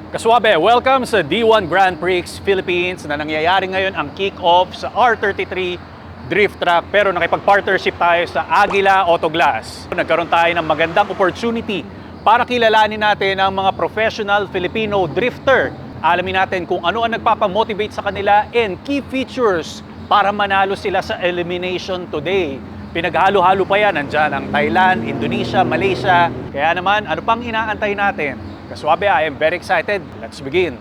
Kaswabe, welcome sa D1 Grand Prix Philippines na nangyayari ngayon ang kick-off sa R33 Drift Track pero nakipag-partnership tayo sa Aguila Autoglass. Nagkaroon tayo ng magandang opportunity para kilalanin natin ang mga professional Filipino drifter. Alamin natin kung ano ang nagpapamotivate sa kanila and key features para manalo sila sa elimination today. Pinaghalo-halo pa yan, nandyan ang Thailand, Indonesia, Malaysia. Kaya naman, ano pang inaantay natin? Kaswabe, I am very excited. Let's begin.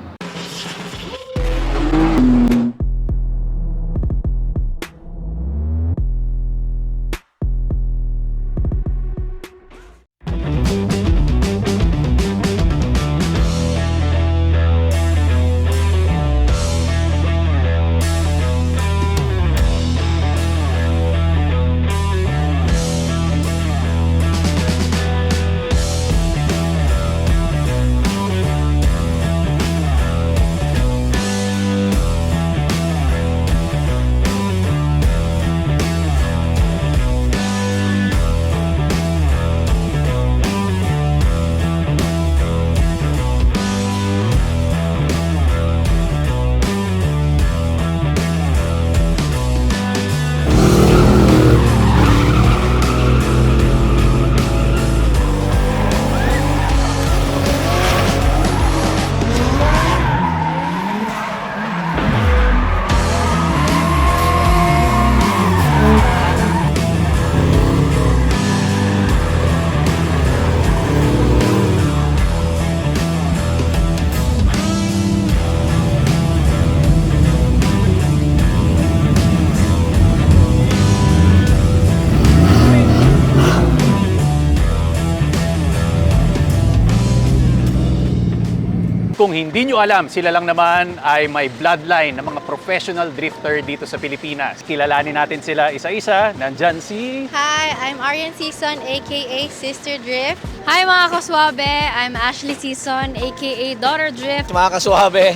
Kung hindi nyo alam, sila lang naman ay may bloodline ng mga professional drifter dito sa Pilipinas. Kilalanin natin sila isa-isa. Nandyan si... Hi, I'm Arian Season, aka Sister Drift. Hi mga kaswabe, I'm Ashley Season, aka Daughter Drift. Mga kaswabe,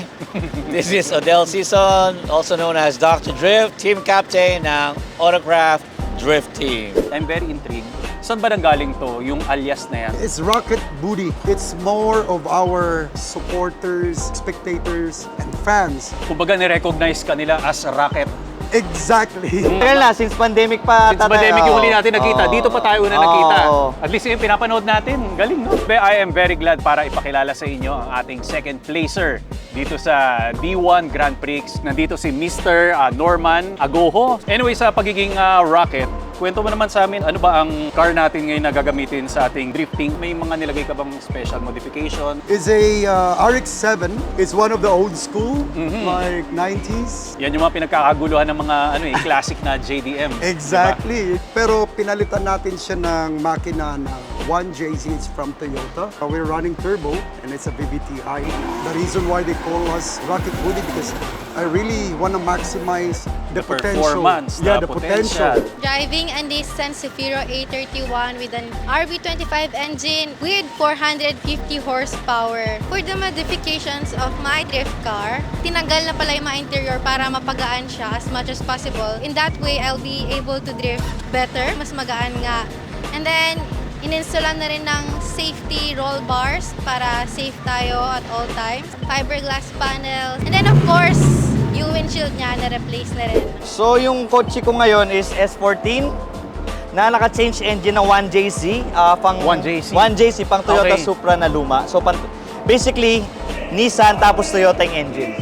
this is Odell Season, also known as Dr. Drift, team captain ng Autocraft Drift Team. I'm very intrigued. Saan ba nanggaling to, yung alias na yan? It's Rocket Booty. It's more of our supporters, spectators, and fans. Kumbaga ni-recognize ka nila as Rocket. Exactly. Tagal na, since pandemic pa. Since pandemic yung huli natin nakita, dito pa tayo una nakita. Oo. At least yung pinapanood natin, galing no? I am very glad para ipakilala sa inyo ang ating second placer dito sa D1 Grand Prix. Nandito si Mr. Norman Agoho. Anyway, sa pagiging Rocket, kwento mo naman sa amin, ano ba ang car natin ngayon na gagamitin sa ating drifting? May mga nilagay ka bang special modification? It's a RX-7. It's one of the old school, like 90s. Yan yung mga pinagkakaguluhan ng mga classic na JDM. Exactly. Pero pinalitan natin siya ng makina na 1JZ. It's from Toyota. We're running turbo and it's a VVT-i. The reason why they call us Rocket Booty because I really want to maximize the potential. Performance, Yeah, the the potential. Driving a Nissan Zafiro A31 with an RB25 engine with 450 horsepower. For the modifications of my drift car, tinanggal na pala yung mga interior para mapagaan siya as much as possible. In that way, I'll be able to drift better, mas magaan nga. And then, ininstalan na rin ng safety roll bars para safe tayo at all times. Fiberglass panel. And then of course, yung windshield niya na-replace na rin. So yung kotse ko ngayon is S14 na naka-change engine ng 1JZ. 1JZ? 1JZ, pang Toyota Okay. Supra na luma. So basically, Nissan tapos Toyota yung engine.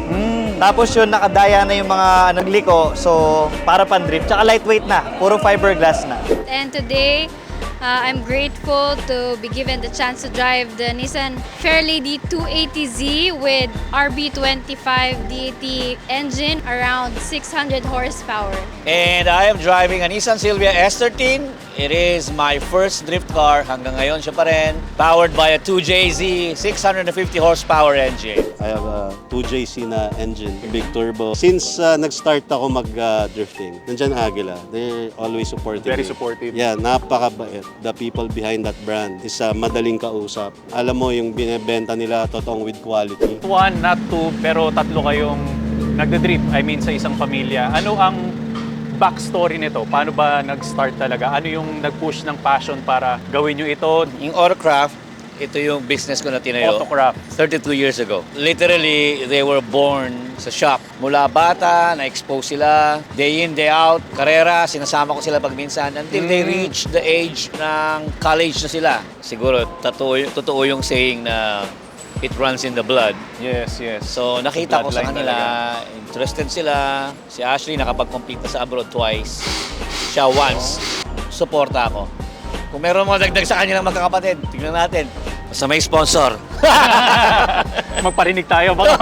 Tapos yun, nakadaya na yung mga nagliko. So para pan-drift. Tsaka lightweight na. Puro fiberglass na. And today, I'm grateful to be given the chance to drive the Nissan Fairlady 280Z with RB25 DAT engine around 600 horsepower. And I am driving a Nissan Silvia S13. It is my first drift car. Hanggang ngayon siya pa rin. Powered by a 2JZ 650 horsepower engine. I have a 2JC na engine, big turbo. Since nag-start ako mag-drifting, nandyan Aguila. They're always supportive. Very me. supportive. Yeah, napakabait. The people behind that brand is madaling kausap. Alam mo, yung binebenta nila, totoong with quality. One, not two, pero tatlo kayong nagde-drift. I mean, sa isang pamilya. Ano ang backstory nito? Paano ba nag-start talaga? Ano yung nag-push ng passion para gawin nyo ito? Yung Autocraft ito yung business ko na tinayo. Autocraft. 32 years ago. Literally, they were born sa shop. Mula bata, na-expose sila. Day in, day out. Karera, sinasama ko sila pag minsan. Until they reach the age ng college na sila. Siguro, totoo yung saying na it runs in the blood. Yes. So, nakita ko sa Bloodline kanila, talaga. interested sila. Si Ashley, nakapag-compete na sa abroad twice. Siya once. Suporta ako. Kung meron mga dagdag sa kanilang magkakapatid, tignan natin. Basta may sponsor. Magparinig tayo. Baka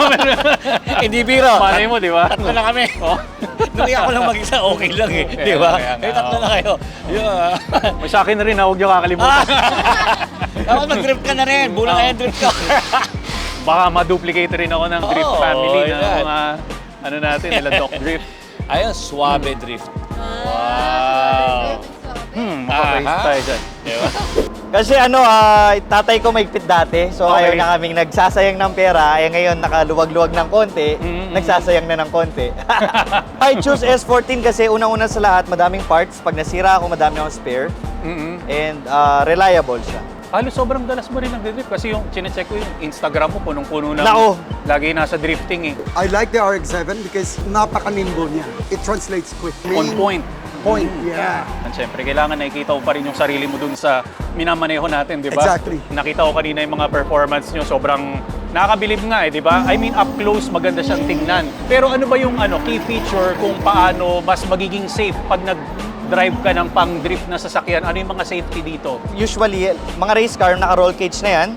Hindi biro. malay mo, di ba? Tatlo na kami. Oh. Nung ako lang mag-isa, okay lang eh. Di ba? Kaya nga, Tatlo na kayo. Yeah. May sa akin na rin, huwag niyo kakalimutan. Dapat mag-drift ka na rin. Bulang kaya drift ka. Baka ma-duplicate rin ako ng drift Oo, family ng yan. mga ano natin, nila Doc Drift. Ayun, Suave Drift. Wow. Makapraise Aha. tayo dyan. Kasi tatay ko maigpit dati, so Okay. ayaw na kaming nagsasayang ng pera, ngayon nakaluwag-luwag ng konti, nagsasayang na ng konti. I choose S14 kasi unang-una sa lahat, madaming parts. Pag nasira ako, madami akong spare. And reliable siya. Halos sobrang dalas mo rin nag-drift kasi yung chinecheck ko yung Instagram mo, punong-puno na. Nako. Lagi nasa drifting eh. I like the RX-7 because napaka-nimble niya. It translates quick. On point. Point, yeah. At syempre, kailangan nakikita ko pa rin yung sarili mo dun sa minamaneho natin, di ba? Exactly. Nakita ko kanina yung mga performance nyo, sobrang nakakabilib nga eh, di ba? I mean, up close, maganda siyang tingnan. Pero ano ba yung key feature kung paano mas magiging safe pag nag-drive ka ng pang-drift na sasakyan? Ano yung mga safety dito? Usually, mga race car, naka-roll cage na yan.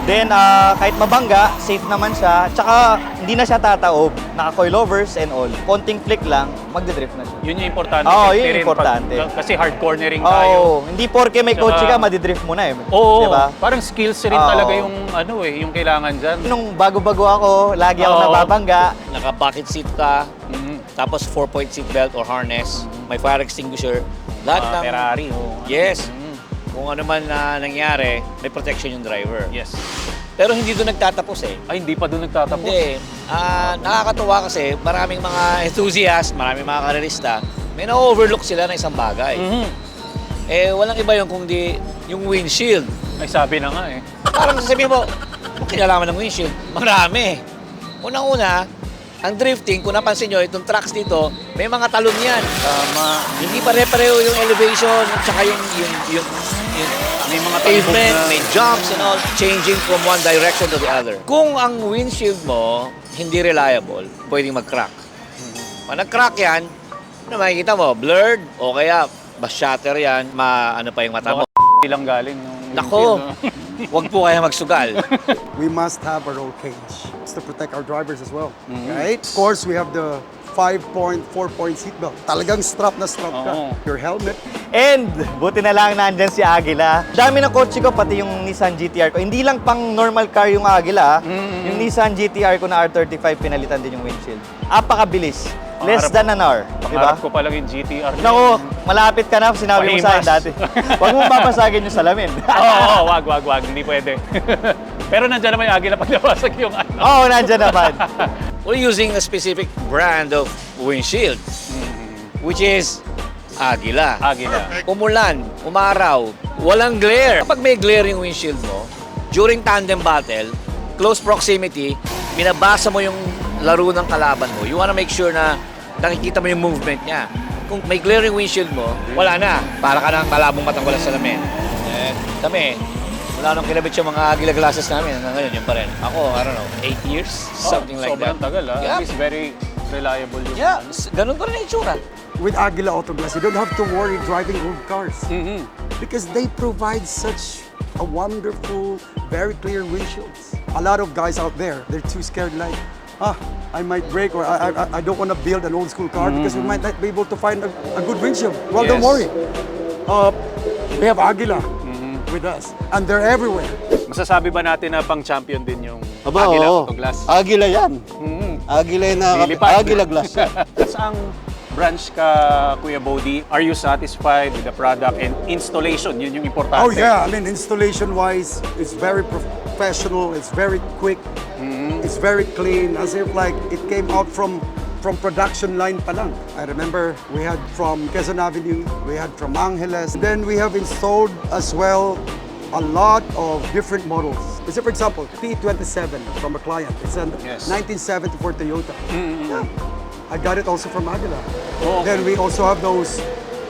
Then, kahit mabangga, safe naman siya. Tsaka, hindi na siya tataob. Naka-coilovers and all. Konting flick lang, magdadrift na siya. Yun yung importante. Oo, safety yun yung rin importante. kasi hard cornering tayo. Oo, hindi porke may Tsaka- kotse ka, madidrift mo na eh. Oo, Diba? parang skills rin Oo. talaga yung yung kailangan dyan. Nung bago-bago ako, lagi ako Oo. nababangga. Naka-bucket seat ka, tapos 4-point seat belt or harness, may fire extinguisher. Lahat ng... Ferrari. Oh. Yes. Kung ano man na nangyari, may protection yung driver. Yes. Pero hindi doon nagtatapos eh. Ay, hindi pa doon nagtatapos. Hindi. Nakakatuwa kasi maraming mga enthusiast, maraming mga karerista, may na-overlook sila ng isang bagay. Eh, walang iba yung kundi yung windshield. Ay, sabi na nga eh. Parang sasabihin mo, kinalaman ng windshield. Marami. Unang-una, ang drifting, kung napansin nyo, itong tracks dito, may mga talon yan. Tama. Hindi pare-pareho yung elevation, at saka yung May mga pavement, talbog na- may jumps and all, changing from one direction to the other. Kung ang windshield mo hindi reliable, pwedeng mag-crack. Pag nag-crack yan, ano makikita mo? Blurred o kaya shatter yan, ano pa yung mata mo. Ilang galing. Yung Nako, windshield, wag po kaya magsugal. We must have a roll cage to protect our drivers as well, right? Of course, we have the 5-point, 4-point seatbelt. Talagang strap na strap ka. Oo. Your helmet. And, buti na lang nandyan si Agila. Dami ng kotse ko, pati yung Nissan GTR ko. Hindi lang pang normal car yung Agila. Yung Nissan GTR ko na R35, pinalitan din yung windshield. Apakabilis. Less Pangarap- than an hour. Diba? Pangarap ko palang yung GTR. Naku, malapit ka na. Sinabi mo sa akin Pahimas. dati. Huwag mong papasagin yung salamin. Oo, wag. Hindi pwede. Pero nandiyan naman yung Agila pag nabasag yung ano. Oo, nandyan naman. We're using a specific brand of windshield, which is Agila. Agila. Umulan, umaraw, walang glare. Kapag may glare yung windshield mo, during tandem battle, close proximity, binabasa mo yung laro ng kalaban mo. You wanna make sure na nakikita mo yung movement niya. Kung may glare yung windshield mo, wala na. Para ka ng malabong matang walang salamin. Kami, wala nang kinabit yung mga Agila glasses namin. Hanggang ngayon, yun pa rin. Ako, I don't know, 8 years? Something like that. Sobrang tagal ah. Yeah. At least very reliable yung Yeah, ganun pa rin ang itsura. With Agila Auto Glass, you don't have to worry driving old cars Mhm. because they provide such a wonderful, very clear windshields. A lot of guys out there, they're too scared like, I might break or I don't want to build an old school car because we might not be able to find a good windshield. Well, don't Yes. worry. We have Agila with us and they're everywhere. Masasabi ba natin na pang-champion din yung Aba, Agila oo. Auto Glass? Agila yan. Agila yung Lilipad. Agila glass. Saang branch ka, Kuya Bodie? Are you satisfied with the product and installation? Yun yung importante. Oh yeah, I mean installation-wise, it's very professional. It's very quick. It's very clean, as if like it came out from production line pa lang. I remember we had from Quezon Avenue, we had from Angeles. Then we have installed as well a lot of different models. Let's say, for example, P27 from a client. It's a Yes. 1974 Toyota. Yeah. I got it also from Aguila. Oh, okay. Then we also have those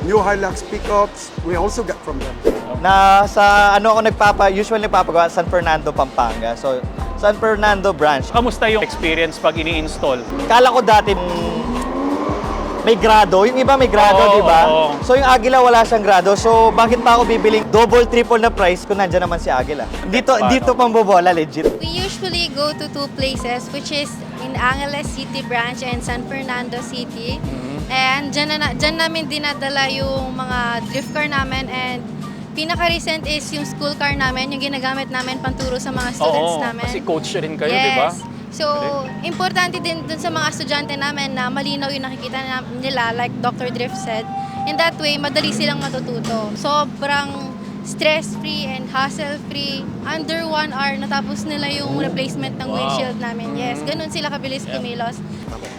new Hilux pickups. We also got from them. Na sa ano ako usually nagpapagawa, San Fernando, Pampanga. So, San Fernando branch. Kamusta yung experience pag ini-install? Kala ko dati may grado. Yung iba may grado, Oo, di ba? oo. So, yung Aguila wala siyang grado. So, bakit pa ako bibiling double, triple na price kung nandiyan naman si Aguila? Dito pang bobola, legit. We usually go to two places, which is in Angeles City branch and San Fernando City. And dyan namin dinadala yung mga drift car namin, and pinaka-recent is yung school car namin, yung ginagamit namin panturo sa mga students Oo, namin. kasi coach rin kayo, di ba? So, importante din dun sa mga estudyante namin na malinaw yung nakikita nila, like Dr. Drift said. In that way, madali silang matututo. Sobrang stress-free and hassle-free. Under 1 hour, natapos nila yung replacement ng windshield namin. Yes, ganun sila kabilis kumilos.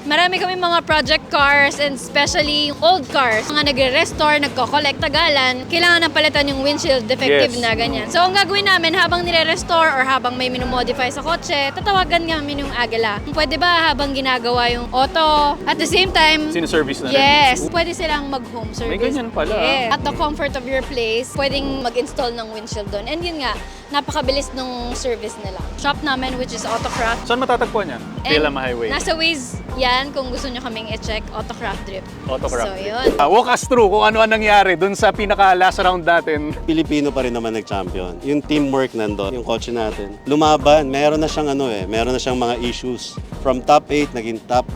Marami kami mga project cars and especially yung old cars. Mga nagre-restore, nagko-collect tagalan, kailangan na palitan yung windshield defective Yes. na ganyan. So ang gagawin namin habang nire-restore or habang may minumodify sa kotse, tatawagan namin yung Aguila. Pwede ba habang ginagawa yung auto, at the same time, Sineservice na rin. yes, pwede silang mag-home service. ganyan pala. Yes. At the comfort of your place, pwedeng mag-install ng windshield doon. And yun nga, napakabilis nung service nila. Shop namin, which is Autocraft. Saan matatagpuan yan? Pilama Highway. Nasa Waze yan kung gusto nyo kaming i-check, Autocraft Drift. Autocraft. So, yun. Walk us through kung ano ang nangyari dun sa pinaka-last round natin. Pilipino pa rin naman nag-champion. Yung teamwork nandun, yung kotse natin. Lumaban, meron na siyang meron na siyang mga issues. From top 8, naging top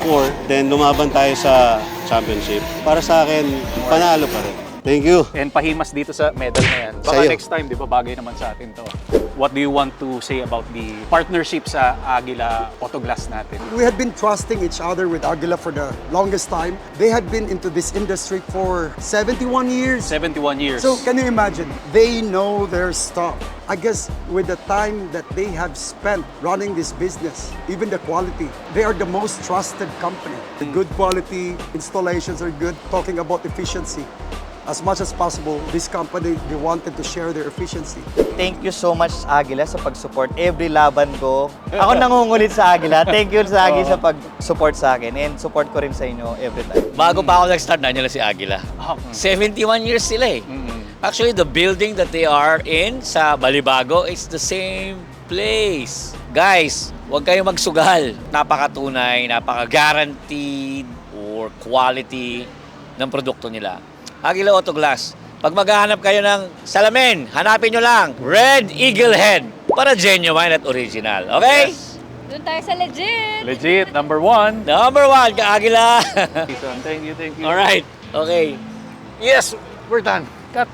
4. Then lumaban tayo sa championship. Para sa akin, panalo pa rin. Thank you. And pahimas dito sa medal na yan. Baka Sa'yo. next time, di ba, bagay naman sa atin to. What do you want to say about the partnership sa Aguila Autoglass natin? We had been trusting each other with Aguila for the longest time. They had been into this industry for 71 years. 71 years. So can you imagine? They know their stuff. I guess with the time that they have spent running this business, even the quality, they are the most trusted company. The good quality, installations are good. Talking about efficiency, as much as possible, this company, they wanted to share their efficiency. Thank you so much, Aguila, sa pag-support every laban ko. Ako nangungulit sa Aguila. Thank you, Agi, sa pag-support sa akin. And support ko rin sa inyo every time. Bago pa ako nag-start, nandiyan na si Aguila. 71 years sila eh. Actually, the building that they are in sa Balibago is the same place. Guys, huwag kayong magsugal. Napakatunay, napaka-guaranteed or quality ng produkto nila. Aguila Autoglass. Pag maghahanap kayo ng salamin, hanapin nyo lang Red Eagle Head para genuine at original. Okay? Doon tayo sa legit! Legit, number 1. Number 1, ka-Aguila. Thank you, thank you. Alright. Okay. Yes, we're done. Cut.